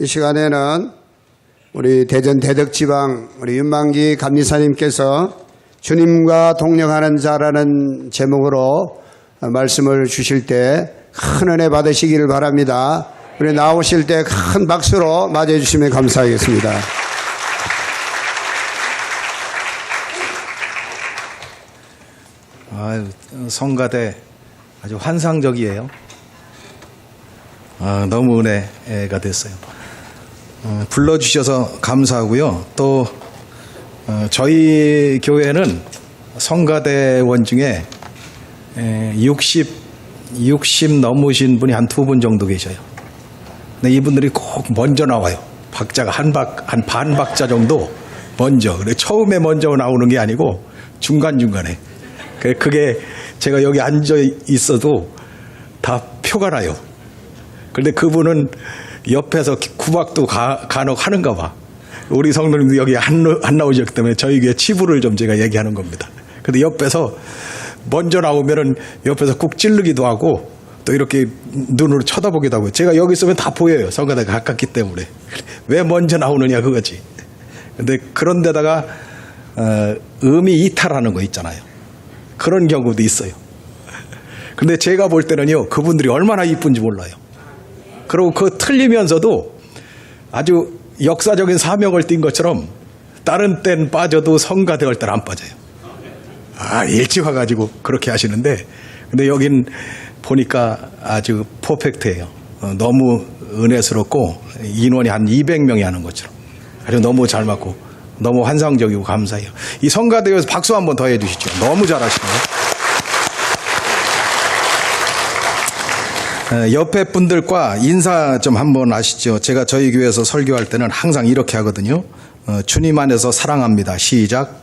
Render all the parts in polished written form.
이 시간에는 우리 대전 대덕지방 우리 윤만기 감리사님께서 주님과 동력하는 자라는 제목으로 말씀을 주실 때 큰 은혜 받으시기를 바랍니다. 우리 나오실 때 큰 박수로 맞이해 주시면 감사하겠습니다. 성가대 아주 환상적이에요. 너무 은혜가 됐어요. 불러주셔서 감사하고요. 또 저희 교회는 성가대원 중에 60 넘으신 분이 한 2분 정도 계셔요. 근데 이분들이 꼭 먼저 나와요. 박자가 한 반 박자 정도 먼저. 그래 처음에 먼저 나오는 게 아니고 중간중간에. 그게 제가 여기 앉아 있어도 다 표가 나요. 그런데 그분은 옆에서 구박도 간혹 하는가 봐. 우리 성도님도 여기 안 나오셨기 때문에 저희 교회 치부를 좀 제가 얘기하는 겁니다. 근데 옆에서 먼저 나오면은 옆에서 꾹 찌르기도 하고 또 이렇게 눈으로 쳐다보기도 하고 제가 여기 있으면 다 보여요. 성가대가 가깝기 때문에. 왜 먼저 나오느냐 그거지. 근데 그런 데다가 음이 이탈하는 거 있잖아요. 그런 경우도 있어요. 근데 제가 볼 때는요, 그분들이 얼마나 이쁜지 몰라요. 그리고 그 틀리면서도 아주 역사적인 사명을 띈 것처럼 다른 때는 빠져도 성가대 할 때는 안 빠져요. 일찍 와가지고 그렇게 하시는데, 근데 여긴 보니까 아주 퍼펙트해요. 너무 은혜스럽고 인원이 한 200명이 하는 것처럼 아주 너무 잘 맞고 너무 환상적이고 감사해요. 이 성가대에서 박수 한번 더 해주시죠. 너무 잘하시네요. 옆에 분들과 인사 좀 한번 하시죠. 제가 저희 교회에서 설교할 때는 항상 이렇게 하거든요. 주님 안에서 사랑합니다. 시작.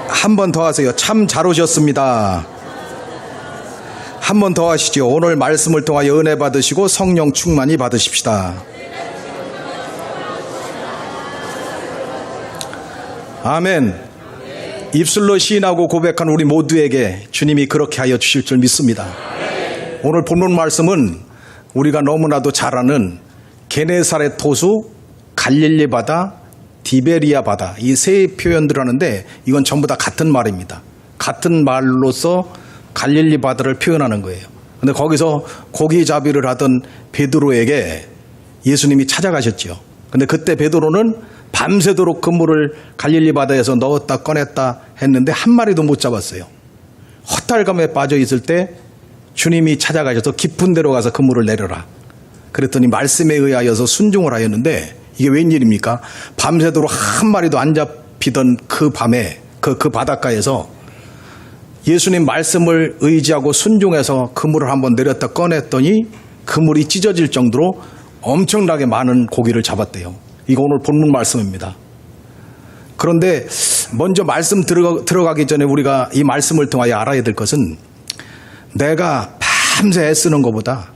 한 번 더 하세요. 참 잘 오셨습니다. 한 번 더 하시죠. 오늘 말씀을 통하여 은혜 받으시고 성령 충만히 받으십시다. 아멘. 입술로 시인하고 고백한 우리 모두에게 주님이 그렇게 하여 주실 줄 믿습니다. 오늘 본문 말씀은 우리가 너무나도 잘 아는 게네사렛 호수, 갈릴리 바다, 디베리아 바다, 이 세 표현들 하는데 이건 전부 다 같은 말입니다. 같은 말로서 갈릴리 바다를 표현하는 거예요. 근데 거기서 고기잡이를 하던 베드로에게 예수님이 찾아가셨죠. 근데 그때 베드로는 밤새도록 그물을 갈릴리 바다에서 넣었다 꺼냈다 했는데 한 마리도 못 잡았어요. 헛달감에 빠져 있을 때 주님이 찾아가셔서 깊은 데로 가서 그물을 내려라. 그랬더니 말씀에 의하여서 순종을 하였는데 이게 웬일입니까? 밤새도록 한 마리도 안 잡히던 그 밤에 그 바닷가에서 예수님 말씀을 의지하고 순종해서 그물을 한번 내렸다 꺼냈더니 그물이 찢어질 정도로 엄청나게 많은 고기를 잡았대요. 이거 오늘 본문 말씀입니다. 그런데 먼저 말씀 들어가기 전에 우리가 이 말씀을 통하여 알아야 될 것은 내가 밤새 애쓰는 것보다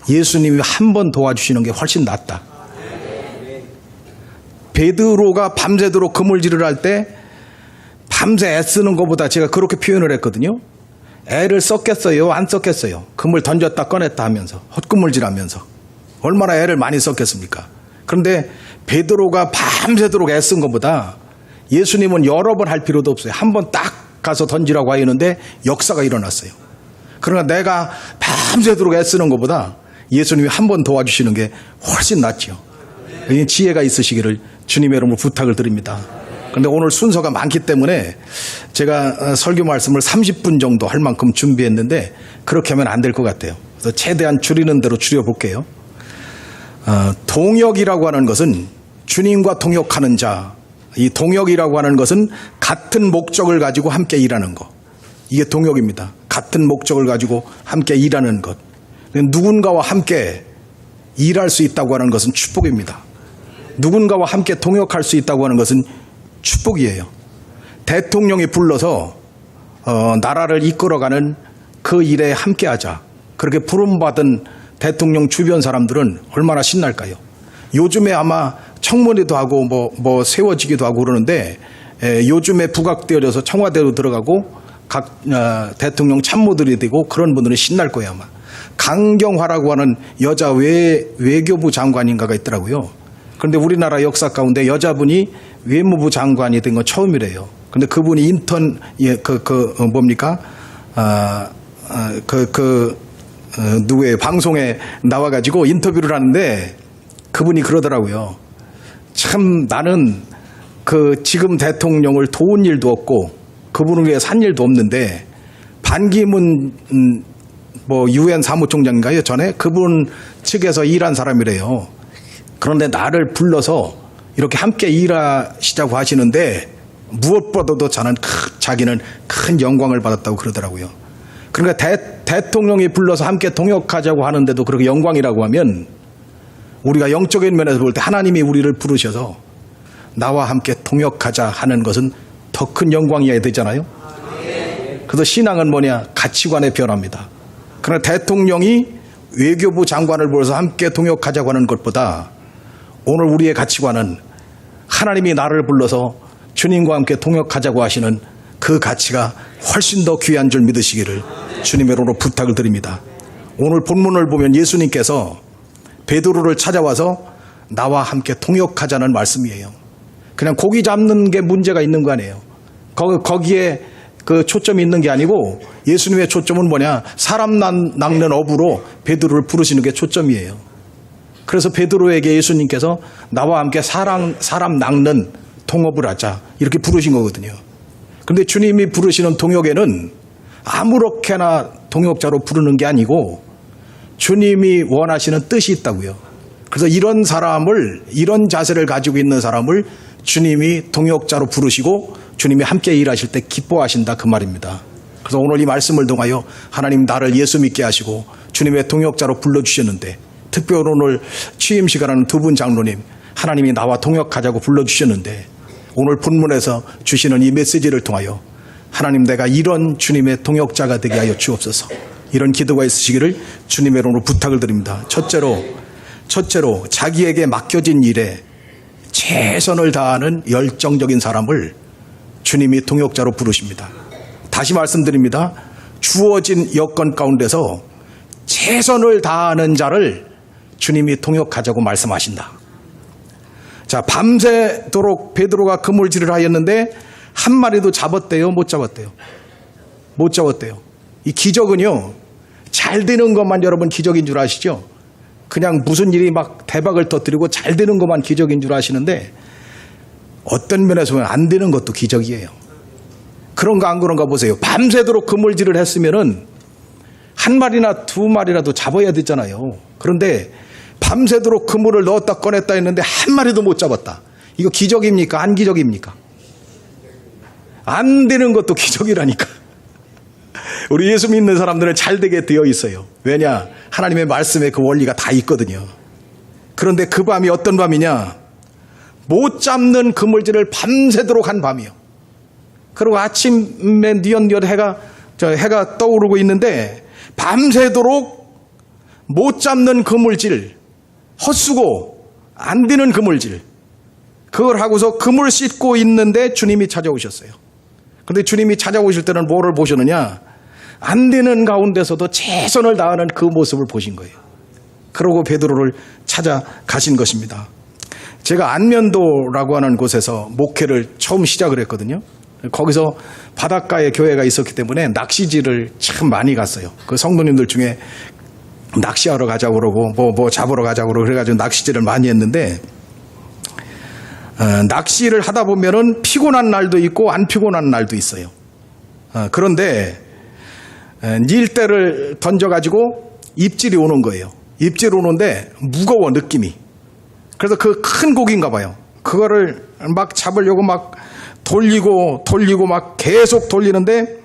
예수님이 한 번 도와주시는 게 훨씬 낫다. 베드로가 밤새도록 그물질을 할 때 밤새 애쓰는 것보다 제가 그렇게 표현을 했거든요. 애를 썼겠어요? 안 썼겠어요? 그물 던졌다 꺼냈다 하면서 헛그물질하면서 얼마나 애를 많이 썼겠습니까? 그런데 베드로가 밤새도록 애쓴 것보다 예수님은 여러 번 할 필요도 없어요. 한 번 딱 가서 던지라고 하였는데 역사가 일어났어요. 그러나 내가 밤새도록 애쓰는 것보다 예수님이 한 번 도와주시는 게 훨씬 낫죠. 지혜가 있으시기를 주님의 이름으로 부탁을 드립니다. 그런데 오늘 순서가 많기 때문에 제가 설교 말씀을 30분 정도 할 만큼 준비했는데 그렇게 하면 안 될 것 같아요. 그래서 최대한 줄이는 대로 줄여볼게요. 동역이라고 하는 것은 주님과 동역하는 자, 이 동역이라고 하는 것은 같은 목적을 가지고 함께 일하는 것. 이게 동역입니다. 같은 목적을 가지고 함께 일하는 것. 누군가와 함께 일할 수 있다고 하는 것은 축복입니다. 누군가와 함께 동역할 수 있다고 하는 것은 축복이에요. 대통령이 불러서 나라를 이끌어가는 그 일에 함께하자. 그렇게 부름받은 대통령 주변 사람들은 얼마나 신날까요? 요즘에 아마 청문회도 하고 뭐 세워지기도 하고 그러는데 요즘에 부각되어져서 청와대로 들어가고 각 대통령 참모들이 되고 그런 분들은 신날 거예요 아마. 강경화라고 하는 여자 외교부 장관인가가 있더라고요. 그런데 우리나라 역사 가운데 여자분이 외무부 장관이 된 건 처음이래요. 근데 그분이 누구의 방송에 나와가지고 인터뷰를 하는데 그분이 그러더라고요. 참 나는 지금 대통령을 도운 일도 없고 그분을 위해 산 일도 없는데 반기문 유엔 사무총장인가요? 전에 그분 측에서 일한 사람이래요. 그런데 나를 불러서 이렇게 함께 일하시자고 하시는데 무엇보다도 자기는 큰 영광을 받았다고 그러더라고요. 그러니까 대통령이 불러서 함께 동역하자고 하는데도 그렇게 영광이라고 하면 우리가 영적인 면에서 볼 때 하나님이 우리를 부르셔서 나와 함께 동역하자 하는 것은 더 큰 영광이어야 되잖아요. 그래서 신앙은 뭐냐? 가치관의 변화입니다. 그러나 대통령이 외교부 장관을 불러서 함께 동역하자고 하는 것보다 오늘 우리의 가치관은 하나님이 나를 불러서 주님과 함께 동역하자고 하시는 그 가치가 훨씬 더 귀한 줄 믿으시기를 주님의 이름으로 부탁을 드립니다. 오늘 본문을 보면 예수님께서 베드로를 찾아와서 나와 함께 동역하자는 말씀이에요. 그냥 고기 잡는 게 문제가 있는 거 아니에요. 거기에 그 초점이 있는 게 아니고 예수님의 초점은 뭐냐? 사람 낚는 어부로 베드로를 부르시는 게 초점이에요. 그래서 베드로에게 예수님께서 나와 함께 사람 낚는 동업을 하자 이렇게 부르신 거거든요. 그런데 주님이 부르시는 동역에는 아무렇게나 동역자로 부르는 게 아니고 주님이 원하시는 뜻이 있다고요. 그래서 이런 자세를 가지고 있는 사람을 주님이 동역자로 부르시고 주님이 함께 일하실 때 기뻐하신다 그 말입니다. 그래서 오늘 이 말씀을 통하여 하나님 나를 예수 믿게 하시고 주님의 동역자로 불러주셨는데 특별히 오늘 취임식하는 두 분 장로님 하나님이 나와 동역하자고 불러주셨는데 오늘 본문에서 주시는 이 메시지를 통하여 하나님 내가 이런 주님의 동역자가 되게 하여 주옵소서. 이런 기도가 있으시기를 주님의 이름으로 부탁을 드립니다. 첫째로 자기에게 맡겨진 일에 최선을 다하는 열정적인 사람을 주님이 동역자로 부르십니다. 다시 말씀드립니다. 주어진 여건 가운데서 최선을 다하는 자를 주님이 동역하자고 말씀하신다. 자, 밤새도록 베드로가 그물질을 하였는데 한 마리도 잡았대요? 못 잡았대요? 못 잡았대요. 이 기적은요, 잘 되는 것만 여러분 기적인 줄 아시죠? 그냥 무슨 일이 막 대박을 터뜨리고 잘 되는 것만 기적인 줄 아시는데 어떤 면에서 보면 안 되는 것도 기적이에요. 그런가 안 그런가 보세요. 밤새도록 그물질을 했으면은 한 마리나 두 마리라도 잡아야 되잖아요. 그런데 밤새도록 그물을 넣었다 꺼냈다 했는데 한 마리도 못 잡았다. 이거 기적입니까? 안 기적입니까? 안 되는 것도 기적이라니까. 우리 예수 믿는 사람들은 잘 되게 되어 있어요. 왜냐? 하나님의 말씀에 그 원리가 다 있거든요. 그런데 그 밤이 어떤 밤이냐? 못 잡는 그물질을 밤새도록 한 밤이요. 그리고 아침에 뉘엿뉘엿 해가 떠오르고 있는데 밤새도록 못 잡는 그물질, 헛수고 안 되는 그물질, 그걸 하고서 그물 씻고 있는데 주님이 찾아오셨어요. 그런데 주님이 찾아오실 때는 뭐를 보셨느냐? 안 되는 가운데서도 최선을 다하는 그 모습을 보신 거예요. 그러고 베드로를 찾아가신 것입니다. 제가 안면도라고 하는 곳에서 목회를 처음 시작을 했거든요. 거기서 바닷가에 교회가 있었기 때문에 낚시질을 참 많이 갔어요. 그 성도님들 중에 낚시하러 가자고 그러고 뭐 잡으러 가자고 그러고 그래가지고 낚시질을 많이 했는데 낚시를 하다 보면은 피곤한 날도 있고 안 피곤한 날도 있어요. 그런데 닐대를 던져가지고 입질이 오는 거예요. 입질이 오는데 무거워 느낌이. 그래서 그 큰 고기인가 봐요. 그거를 막 잡으려고 막 돌리고 막 계속 돌리는데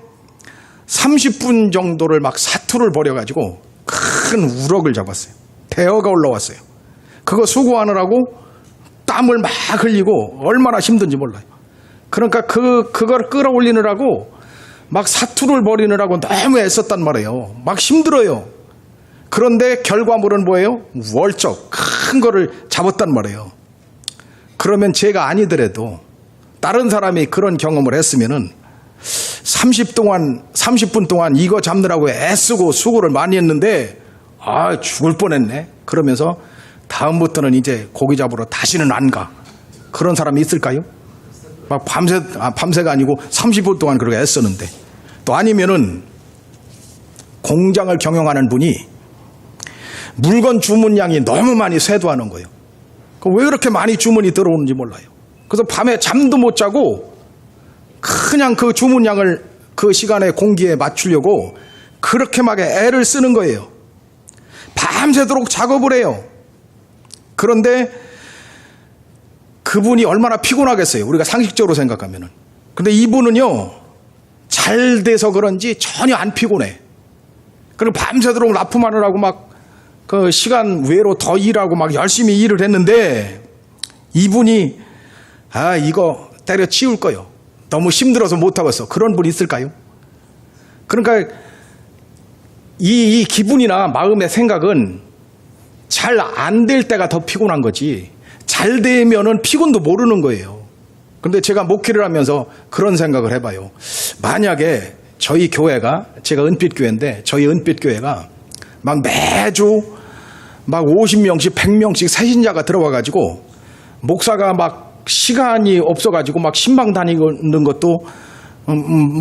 30분 정도를 막 사투를 벌여가지고 큰 우럭을 잡았어요. 대어가 올라왔어요. 그거 수고하느라고 땀을 막 흘리고 얼마나 힘든지 몰라요. 그러니까 그걸 끌어올리느라고 막 사투를 벌이느라고 너무 애썼단 말이에요. 막 힘들어요. 그런데 결과물은 뭐예요? 월적 큰 거를 잡았단 말이에요. 그러면 제가 아니더라도 다른 사람이 그런 경험을 했으면은 30분 동안 이거 잡느라고 애쓰고 수고를 많이 했는데 아, 죽을 뻔했네. 그러면서 다음부터는 이제 고기 잡으러 다시는 안 가. 그런 사람이 있을까요? 막 밤새가 아니고 30분 동안 그렇게 애쓰는데. 또 아니면은 공장을 경영하는 분이 물건 주문량이 너무 많이 쇄도하는 거예요. 왜 그렇게 많이 주문이 들어오는지 몰라요. 그래서 밤에 잠도 못 자고 그냥 그 주문량을 그 시간에 공기에 맞추려고 그렇게 막 애를 쓰는 거예요. 밤새도록 작업을 해요. 그런데 그분이 얼마나 피곤하겠어요. 우리가 상식적으로 생각하면은. 근데 이분은요, 잘 돼서 그런지 전혀 안 피곤해. 그리고 밤새도록 납품하느라고 막 그 시간 외로 더 일하고 막 열심히 일을 했는데 이분이 이거 때려치울 거요. 너무 힘들어서 못하겠어. 그런 분이 있을까요? 그러니까 이 기분이나 마음의 생각은 잘 안 될 때가 더 피곤한 거지 잘 되면은 피곤도 모르는 거예요. 근데 제가 목회를 하면서 그런 생각을 해봐요. 만약에 저희 교회가, 제가 은빛교회인데 저희 은빛교회가 막 매주 막 50명씩 100명씩 새신자가 들어와가지고 목사가 막 시간이 없어가지고 막 신방 다니는 것도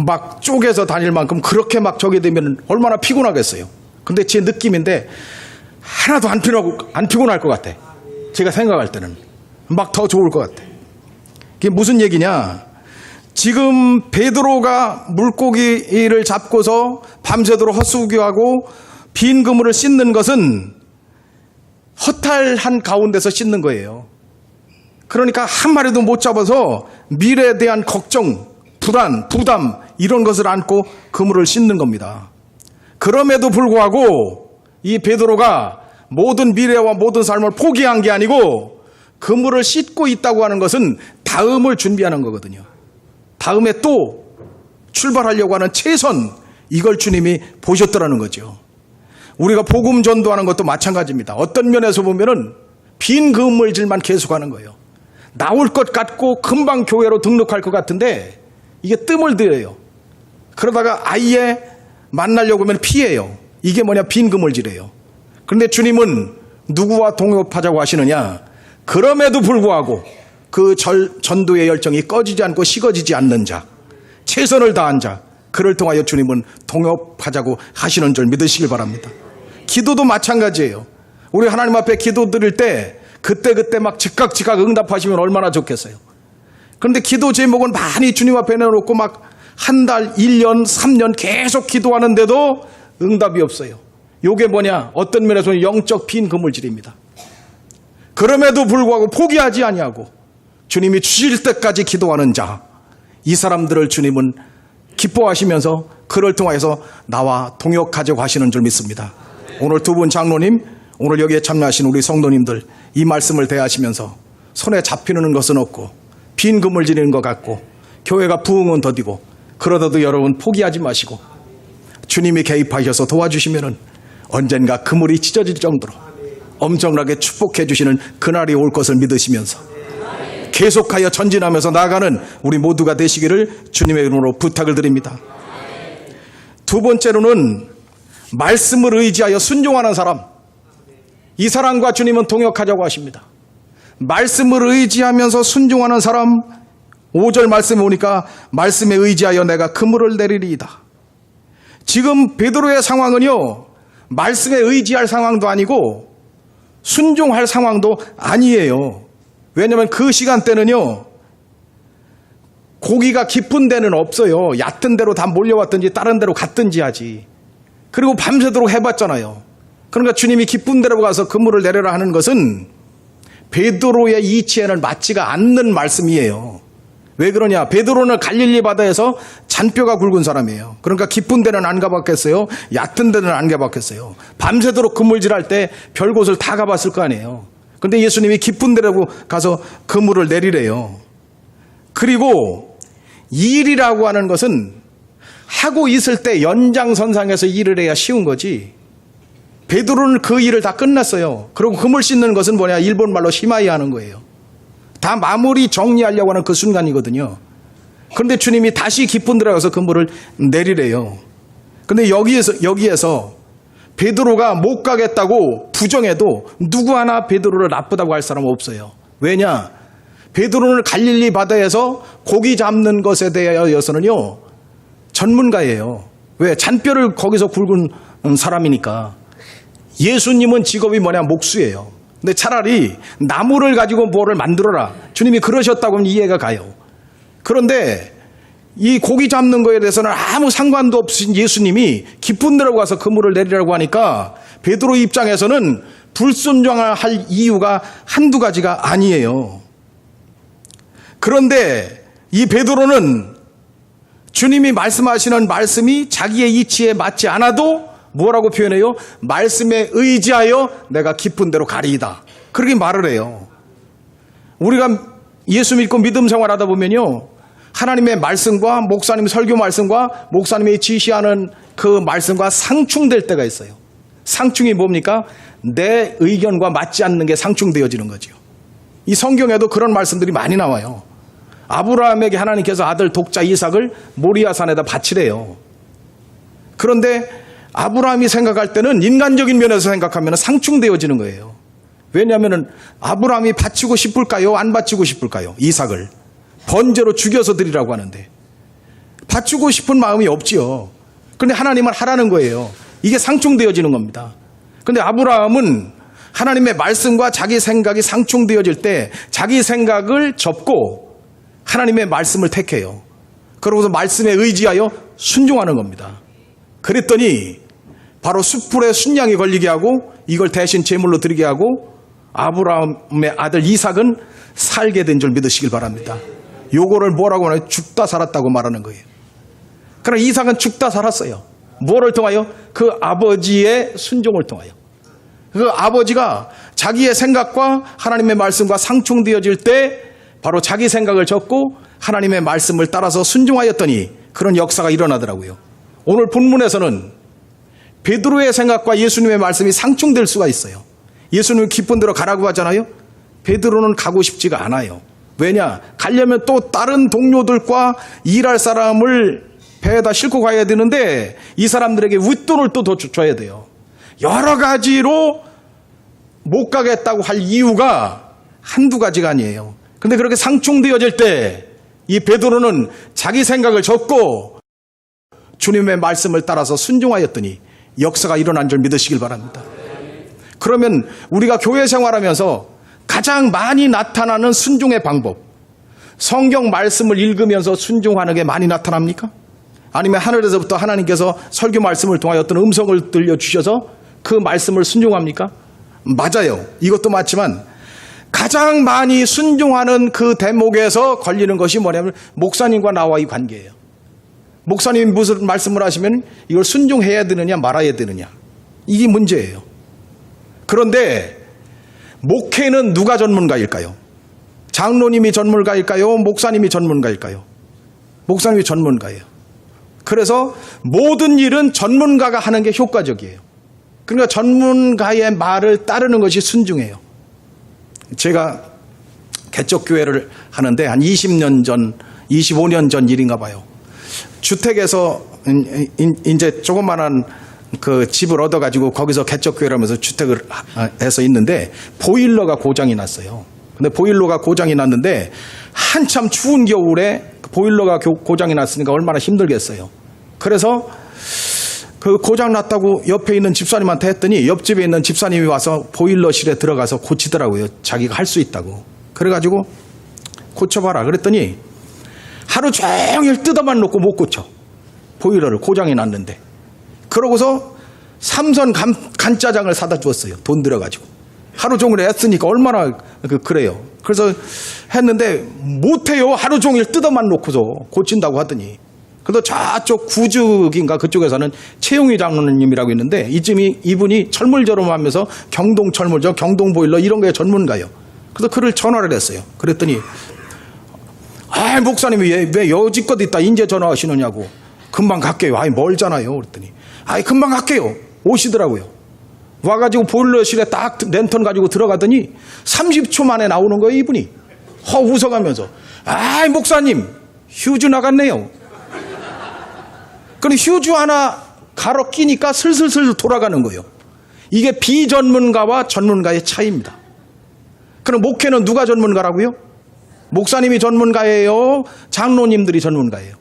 막 쪼개서 다닐 만큼 그렇게 막 저게 되면 얼마나 피곤하겠어요. 근데 제 느낌인데 하나도 안 피곤할 것 같아. 제가 생각할 때는 막 더 좋을 것 같아. 이게 무슨 얘기냐? 지금 베드로가 물고기를 잡고서 밤새도록 헛수고하고 빈 그물을 씻는 것은 허탈한 가운데서 씻는 거예요. 그러니까 한 마리도 못 잡아서 미래에 대한 걱정, 불안, 부담 이런 것을 안고 그물을 씻는 겁니다. 그럼에도 불구하고 이 베드로가 모든 미래와 모든 삶을 포기한 게 아니고 그물을 씻고 있다고 하는 것은 다음을 준비하는 거거든요. 다음에 또 출발하려고 하는 최선, 이걸 주님이 보셨더라는 거죠. 우리가 복음 전도하는 것도 마찬가지입니다. 어떤 면에서 보면은 빈 그물질만 계속하는 거예요. 나올 것 같고 금방 교회로 등록할 것 같은데 이게 뜸을 들여요. 그러다가 아예 만나려고 하면 피해요. 이게 뭐냐? 빈 그물질이에요. 그런데 주님은 누구와 동업하자고 하시느냐? 그럼에도 불구하고 그 전도의 열정이 꺼지지 않고 식어지지 않는 자, 최선을 다한 자, 그를 통하여 주님은 동업하자고 하시는 줄 믿으시길 바랍니다. 기도도 마찬가지예요. 우리 하나님 앞에 기도 드릴 때 그때 막 즉각 응답하시면 얼마나 좋겠어요. 그런데 기도 제목은 많이 주님 앞에 내놓고 막 한 달, 1년, 3년 계속 기도하는데도 응답이 없어요. 이게 뭐냐? 어떤 면에서는 영적 빈 그물질입니다. 그럼에도 불구하고 포기하지 아니하고 주님이 주실 때까지 기도하는 자, 이 사람들을 주님은 기뻐하시면서 그를 통하여서 나와 동역하자고 하시는 줄 믿습니다. 오늘 두 분 장로님, 오늘 여기에 참여하신 우리 성도님들 이 말씀을 대하시면서 손에 잡히는 것은 없고 빈 그물질인 것 같고 교회가 부흥은 더디고 그러다도 여러분 포기하지 마시고 주님이 개입하셔서 도와주시면은 언젠가 그물이 찢어질 정도로 엄청나게 축복해 주시는 그날이 올 것을 믿으시면서 계속하여 전진하면서 나아가는 우리 모두가 되시기를 주님의 이름으로 부탁을 드립니다. 두 번째로는 말씀을 의지하여 순종하는 사람, 이 사람과 주님은 동역하자고 하십니다. 말씀을 의지하면서 순종하는 사람, 5절 말씀에 오니까 말씀에 의지하여 내가 그물을 내리리이다. 지금 베드로의 상황은요, 말씀에 의지할 상황도 아니고 순종할 상황도 아니에요. 왜냐하면 그 시간대는요, 고기가 깊은 데는 없어요. 얕은 데로 다 몰려왔든지 다른 데로 갔든지 하지. 그리고 밤새도록 해봤잖아요. 그러니까 주님이 깊은 데로 가서 그물을 내려라 하는 것은 베드로의 이치에는 맞지가 않는 말씀이에요. 왜 그러냐? 베드로는 갈릴리 바다에서 잔뼈가 굵은 사람이에요. 그러니까 깊은 데는 안 가봤겠어요? 얕은 데는 안 가봤겠어요? 밤새도록 그물질할 때 별곳을 다 가봤을 거 아니에요. 근데 예수님이 깊은 데로 가서 그물을 내리래요. 그리고 일이라고 하는 것은 하고 있을 때 연장선상에서 일을 해야 쉬운 거지. 베드로는 그 일을 다 끝냈어요. 그리고 그물 씻는 것은 뭐냐? 일본 말로 시마이 하는 거예요. 다 마무리 정리하려고 하는 그 순간이거든요. 그런데 주님이 다시 깊은 데로 가서 그물을 내리래요. 그런데 여기에서 베드로가 못 가겠다고 부정해도 누구 하나 베드로를 나쁘다고 할 사람은 없어요. 왜냐? 베드로는 갈릴리 바다에서 고기 잡는 것에 대하여서는요 전문가예요. 왜? 잔뼈를 거기서 굵은 사람이니까. 예수님은 직업이 뭐냐? 목수예요. 근데 차라리 나무를 가지고 뭐를 만들어라, 주님이 그러셨다고 하면 이해가 가요. 그런데 이 고기 잡는 거에 대해서는 아무 상관도 없으신 예수님이 깊은 데로 가서 그물을 내리라고 하니까 베드로 입장에서는 불순종할 이유가 한두 가지가 아니에요. 그런데 이 베드로는 주님이 말씀하시는 말씀이 자기의 이치에 맞지 않아도 뭐라고 표현해요? 말씀에 의지하여 내가 깊은 데로 가리이다. 그렇게 말을 해요. 우리가 예수 믿고 믿음 생활하다 보면요, 하나님의 말씀과 목사님 설교 말씀과 목사님이 지시하는 그 말씀과 상충될 때가 있어요. 상충이 뭡니까? 내 의견과 맞지 않는 게 상충되어지는 거죠. 이 성경에도 그런 말씀들이 많이 나와요. 아브라함에게 하나님께서 아들 독자 이삭을 모리아산에다 바치래요. 그런데 아브라함이 생각할 때는 인간적인 면에서 생각하면 상충되어지는 거예요. 왜냐하면 아브라함이 바치고 싶을까요? 안 바치고 싶을까요? 이삭을 번제로 죽여서 드리라고 하는데 바치고 싶은 마음이 없지요. 그런데 하나님은 하라는 거예요. 이게 상충되어지는 겁니다. 그런데 아브라함은 하나님의 말씀과 자기 생각이 상충되어질 때 자기 생각을 접고 하나님의 말씀을 택해요. 그러고서 말씀에 의지하여 순종하는 겁니다. 그랬더니 바로 숯불에 순양이 걸리게 하고 이걸 대신 제물로 드리게 하고 아브라함의 아들 이삭은 살게 된 줄 믿으시길 바랍니다. 요거를 뭐라고 하나요? 죽다 살았다고 말하는 거예요. 그러나 이삭은 죽다 살았어요. 뭐를 통하여? 그 아버지의 순종을 통하여. 그 아버지가 자기의 생각과 하나님의 말씀과 상충되어질 때 바로 자기 생각을 접고 하나님의 말씀을 따라서 순종하였더니 그런 역사가 일어나더라고요. 오늘 본문에서는 베드로의 생각과 예수님의 말씀이 상충될 수가 있어요. 예수님은 깊은 데로 가라고 하잖아요. 베드로는 가고 싶지가 않아요. 왜냐? 가려면 또 다른 동료들과 일할 사람을 배에다 싣고 가야 되는데 이 사람들에게 윗돈을 또 더 줘야 돼요. 여러 가지로 못 가겠다고 할 이유가 한두 가지가 아니에요. 근데 그렇게 상충되어질 때 이 베드로는 자기 생각을 접고 주님의 말씀을 따라서 순종하였더니 역사가 일어난 줄 믿으시길 바랍니다. 그러면 우리가 교회 생활하면서 가장 많이 나타나는 순종의 방법, 성경 말씀을 읽으면서 순종하는 게 많이 나타납니까? 아니면 하늘에서부터 하나님께서 설교 말씀을 통하여 어떤 음성을 들려주셔서 그 말씀을 순종합니까? 맞아요. 이것도 맞지만 가장 많이 순종하는 그 대목에서 걸리는 것이 뭐냐면 목사님과 나와의 관계예요. 목사님이 무슨 말씀을 하시면 이걸 순종해야 되느냐 말아야 되느냐, 이게 문제예요. 그런데 목회는 누가 전문가일까요? 장로님이 전문가일까요? 목사님이 전문가일까요? 목사님이 전문가예요. 그래서 모든 일은 전문가가 하는 게 효과적이에요. 그러니까 전문가의 말을 따르는 것이 순종이에요. 제가 개척교회를 하는데 한 20년 전, 25년 전 일인가 봐요. 주택에서 이제 조그만한 그 집을 얻어가지고 거기서 개척교회를 하면서 주택을 해서 있는데 보일러가 고장이 났어요. 근데 보일러가 고장이 났는데 한참 추운 겨울에 보일러가 고장이 났으니까 얼마나 힘들겠어요. 그래서 그 고장 났다고 옆에 있는 집사님한테 했더니 옆집에 있는 집사님이 와서 보일러실에 들어가서 고치더라고요. 자기가 할 수 있다고. 그래가지고 고쳐봐라 그랬더니 하루 종일 뜯어만 놓고 못 고쳐. 보일러를 고장이 났는데. 그러고서 삼선 간짜장을 사다 주었어요. 돈 들어가지고. 하루 종일 애쓰니까 얼마나 그래요. 그래서 했는데 못해요. 하루 종일 뜯어만 놓고서 고친다고 하더니. 그래서 저쪽 구죽인가 그쪽에서는 최용희 장로님이라고 있는데 이분이 철물저름하면서 경동 철물저, 경동 보일러 이런 거에 전문가예요. 그래서 그를 전화를 했어요. 그랬더니 목사님이 왜 여지껏 있다 인제 전화하시느냐고. 금방 갈게요. 멀잖아요. 그랬더니 금방 갈게요. 오시더라고요. 와가지고 보일러실에 딱 랜턴 가지고 들어가더니 30초 만에 나오는 거예요. 이분이 웃어가면서 목사님 휴즈 나갔네요. 그럼 휴즈 하나 갈아 끼니까 슬슬슬 돌아가는 거예요. 이게 비전문가와 전문가의 차이입니다. 그럼 목회는 누가 전문가라고요? 목사님이 전문가예요? 장로님들이 전문가예요?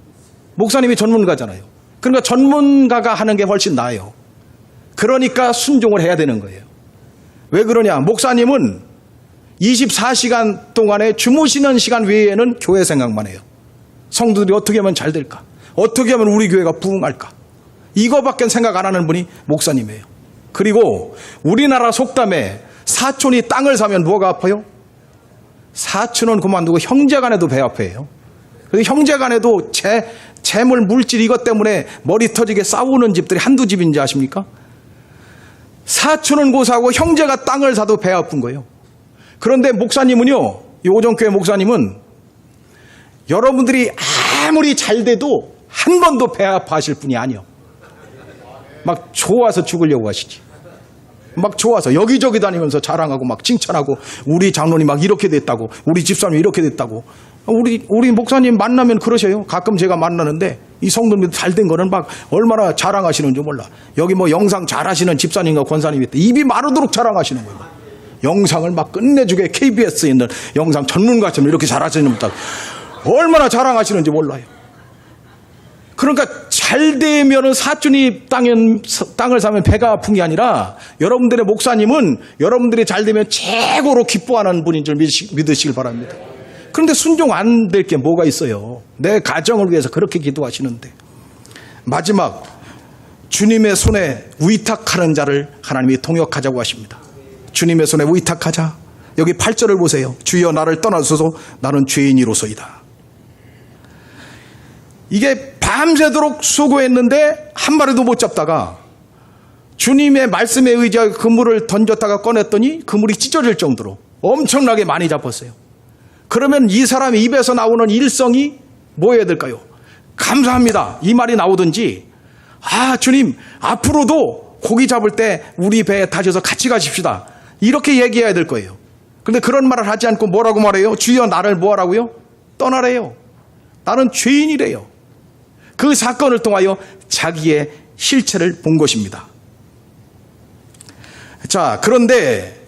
목사님이 전문가잖아요. 그러니까 전문가가 하는 게 훨씬 나아요. 그러니까 순종을 해야 되는 거예요. 왜 그러냐? 목사님은 24시간 동안에 주무시는 시간 외에는 교회 생각만 해요. 성도들이 어떻게 하면 잘 될까? 어떻게 하면 우리 교회가 부흥할까? 이거밖에 생각 안 하는 분이 목사님이에요. 그리고 우리나라 속담에 사촌이 땅을 사면 뭐가 아파요? 사촌은 그만두고 형제간에도 배 아파요. 형제간에도 재물, 물질 이것 때문에 머리 터지게 싸우는 집들이 한두 집인지 아십니까? 사촌은 고사하고 형제가 땅을 사도 배 아픈 거예요. 그런데 목사님은요, 이 오정교회 목사님은 여러분들이 아무리 잘 돼도 한 번도 배 아파하실 분이 아니요. 막 좋아서 죽으려고 하시지. 막 좋아서 여기저기 다니면서 자랑하고 막 칭찬하고 우리 장로님 막 이렇게 됐다고, 우리 집사님 이렇게 됐다고. 우리 목사님 만나면 그러셔요. 가끔 제가 만나는데 이 성도님들 잘 된 거는 막 얼마나 자랑하시는지 몰라. 여기 뭐 영상 잘하시는 집사님과 권사님이 있다. 입이 마르도록 자랑하시는 거예요. 영상을 막 끝내주게 KBS에 있는 영상 전문가처럼 이렇게 잘하시는 분들 얼마나 자랑하시는지 몰라요. 그러니까 잘 되면은 사촌이 땅을 사면 배가 아픈 게 아니라 여러분들의 목사님은 여러분들이 잘 되면 최고로 기뻐하는 분인 줄 믿으시길 바랍니다. 그런데 순종 안 될 게 뭐가 있어요? 내 가정을 위해서 그렇게 기도하시는데. 마지막, 주님의 손에 위탁하는 자를 하나님이 통역하자고 하십니다. 주님의 손에 위탁하자. 여기 8절을 보세요. 주여 나를 떠나소서 나는 죄인이로소이다. 이게 밤새도록 수고했는데 한 마리도 못 잡다가 주님의 말씀에 의지하여 그물을 던졌다가 꺼냈더니 그물이 찢어질 정도로 엄청나게 많이 잡았어요. 그러면 이 사람의 입에서 나오는 일성이 뭐여야 될까요? 감사합니다. 이 말이 나오든지, 아, 주님, 앞으로도 고기 잡을 때 우리 배에 타셔서 같이 가십시다. 이렇게 얘기해야 될 거예요. 그런데 그런 말을 하지 않고 뭐라고 말해요? 주여 나를 뭐하라고요? 떠나래요. 나는 죄인이래요. 그 사건을 통하여 자기의 실체를 본 것입니다. 자, 그런데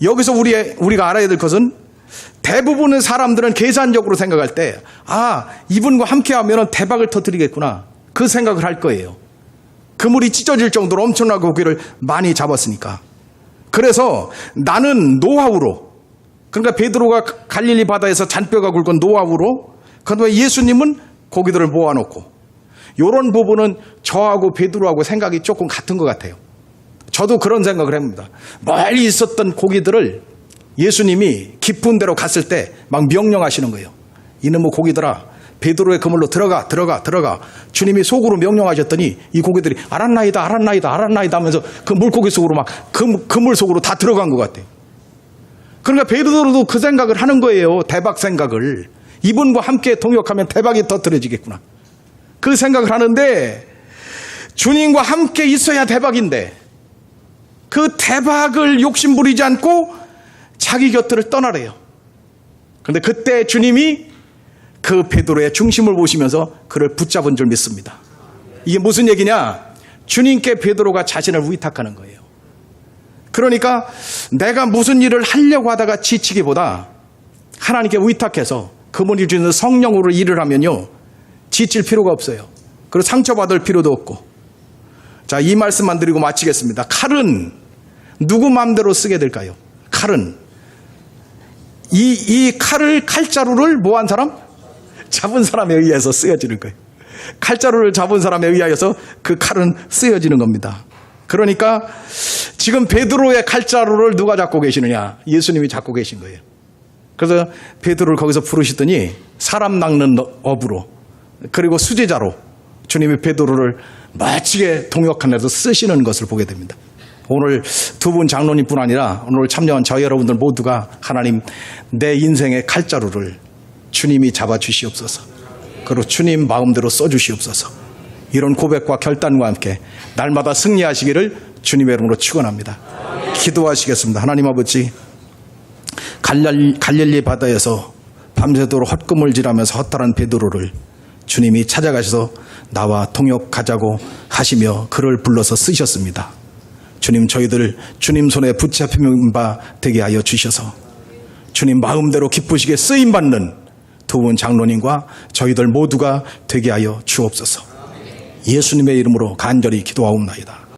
여기서 우리가 알아야 될 것은 대부분의 사람들은 계산적으로 생각할 때, 아, 이분과 함께 하면 대박을 터뜨리겠구나. 그 생각을 할 거예요. 그물이 찢어질 정도로 엄청나게 고기를 많이 잡았으니까. 그래서 나는 노하우로, 그러니까 베드로가 갈릴리 바다에서 잔뼈가 굵은 노하우로, 그다음에 예수님은 고기들을 모아놓고, 이런 부분은 저하고 베드로하고 생각이 조금 같은 것 같아요. 저도 그런 생각을 합니다. 멀리 있었던 고기들을 예수님이 깊은 데로 갔을 때 막 명령하시는 거예요. 이놈의 고기들아, 베드로의 그물로 들어가. 주님이 속으로 명령하셨더니 이 고기들이 알았나이다 하면서 그 물고기 속으로 막 그물 속으로 다 들어간 것 같아요. 그러니까 베드로도 그 생각을 하는 거예요. 대박 생각을. 이분과 함께 동역하면 대박이 터뜨려지겠구나. 그 생각을 하는데 주님과 함께 있어야 대박인데 그 대박을 욕심부리지 않고 자기 곁을 떠나래요. 그런데 그때 주님이 그 베드로의 중심을 보시면서 그를 붙잡은 줄 믿습니다. 이게 무슨 얘기냐? 주님께 베드로가 자신을 위탁하는 거예요. 그러니까 내가 무슨 일을 하려고 하다가 지치기보다 하나님께 위탁해서 그분이 주는 성령으로 일을 하면요, 지칠 필요가 없어요. 그리고 상처받을 필요도 없고. 자, 이 말씀만 드리고 마치겠습니다. 칼은 누구 마음대로 쓰게 될까요? 칼은 이 칼자루를 뭐 한 사람? 잡은 사람에 의해서 쓰여지는 거예요. 칼자루를 잡은 사람에 의하여서 그 칼은 쓰여지는 겁니다. 그러니까 지금 베드로의 칼자루를 누가 잡고 계시느냐? 예수님이 잡고 계신 거예요. 그래서 베드로를 거기서 부르시더니 사람 낚는 업으로, 그리고 수제자로 주님이 베드로를 멋지게 동역하면서 쓰시는 것을 보게 됩니다. 오늘 두 분 장로님뿐 아니라 오늘 참여한 저희 여러분들 모두가 하나님, 내 인생의 칼자루를 주님이 잡아주시옵소서. 그리고 주님 마음대로 써주시옵소서. 이런 고백과 결단과 함께 날마다 승리하시기를 주님의 이름으로 축원합니다. 기도하시겠습니다. 하나님 아버지, 갈릴리 바다에서 밤새도록 헛금을질하면서 허탈한 베드로를 주님이 찾아가셔서 나와 통역하자고 하시며 그를 불러서 쓰셨습니다. 주님, 저희들 주님 손에 붙잡힌 바 되게 하여 주셔서 주님 마음대로 기쁘시게 쓰임받는 두 분 장로님과 저희들 모두가 되게 하여 주옵소서. 예수님의 이름으로 간절히 기도하옵나이다.